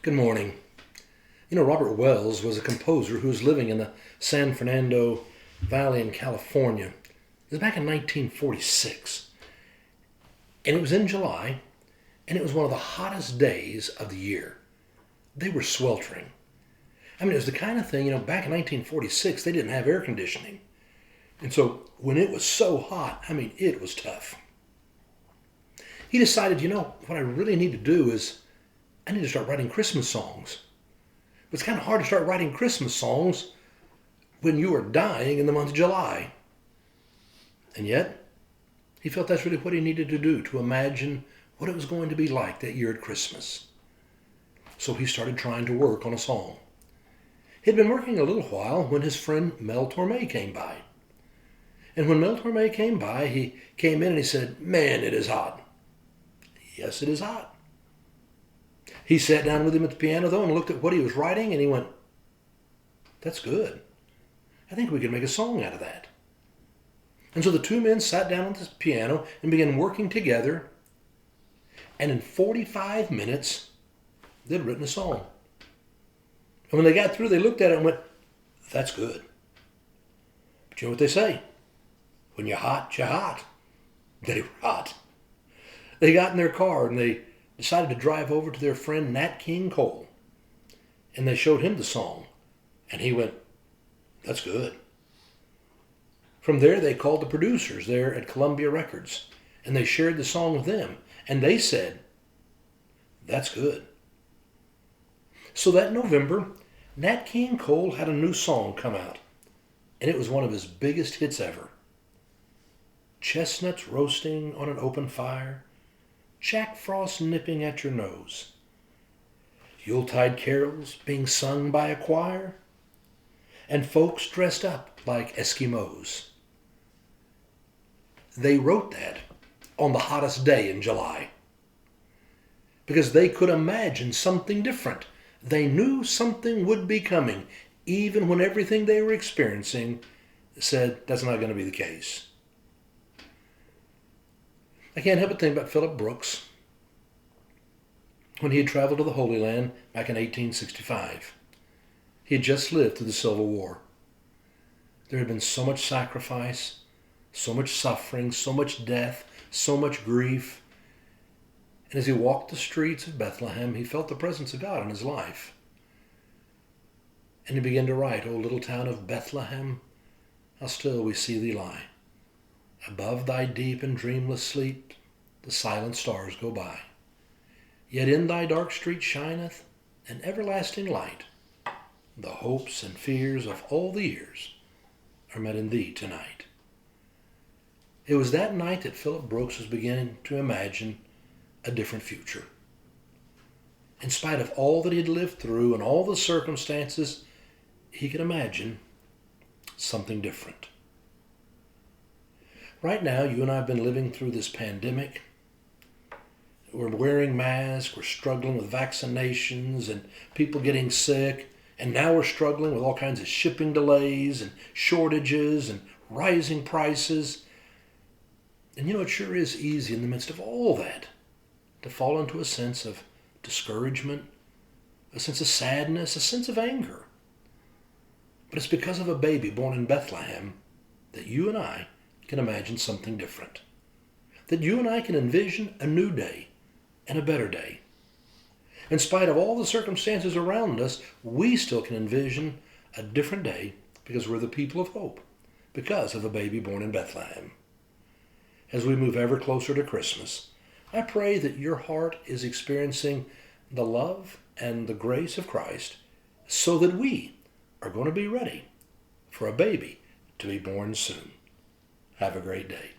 Good morning. Robert Wells was a composer who was living in the San Fernando Valley in California. It was back in 1946. And it was in July, and it was one of the hottest days of the year. They were sweltering. It was the kind of thing, back in 1946, they didn't have air conditioning. And so when it was so hot, it was tough. He decided, what I really need to do is I need to start writing Christmas songs. But it's kind of hard to start writing Christmas songs when you are dying in the month of July. And yet, he felt that's really what he needed to do, to imagine what it was going to be like that year at Christmas. So he started trying to work on a song. He'd been working a little while when his friend Mel Torme came by. And when Mel Torme came by, he came in and he said, "Man, it is hot." Yes, it is hot. He sat down with him at the piano, though, and looked at what he was writing, and he went, "That's good. I think we can make a song out of that." And so the two men sat down at the piano and began working together, and in 45 minutes, they'd written a song. And when they got through, they looked at it and went, "That's good." But you know what they say? When you're hot, you're hot. They were hot. They got in their car and they decided to drive over to their friend Nat King Cole. And they showed him the song. And he went, "That's good." From there, they called the producers there at Columbia Records. And they shared the song with them. And they said, "That's good." So that November, Nat King Cole had a new song come out. And it was one of his biggest hits ever. Chestnuts roasting on an open fire, Jack Frost nipping at your nose, Yuletide carols being sung by a choir, and folks dressed up like Eskimos. They wrote that on the hottest day in July because they could imagine something different. They knew something would be coming, even when everything they were experiencing said that's not going to be the case. I can't help but think about Philip Brooks when he had traveled to the Holy Land back in 1865. He had just lived through the Civil War. There had been so much sacrifice, so much suffering, so much death, so much grief. And as he walked the streets of Bethlehem, he felt the presence of God in his life. And he began to write, "O little town of Bethlehem, how still we see thee lie. Above thy deep and dreamless sleep, the silent stars go by. Yet in thy dark street shineth an everlasting light. The hopes and fears of all the years are met in thee tonight." It was that night that Philip Brooks was beginning to imagine a different future. In spite of all that he had lived through and all the circumstances, he could imagine something different. Right now, you and I have been living through this pandemic. We're wearing masks, we're struggling with vaccinations and people getting sick, and now we're struggling with all kinds of shipping delays and shortages and rising prices. And it sure is easy in the midst of all that to fall into a sense of discouragement, a sense of sadness, a sense of anger. But it's because of a baby born in Bethlehem that you and I can imagine something different. That you and I can envision a new day and a better day. In spite of all the circumstances around us, we still can envision a different day because we're the people of hope, because of a baby born in Bethlehem. As we move ever closer to Christmas, I pray that your heart is experiencing the love and the grace of Christ so that we are going to be ready for a baby to be born soon. Have a great day.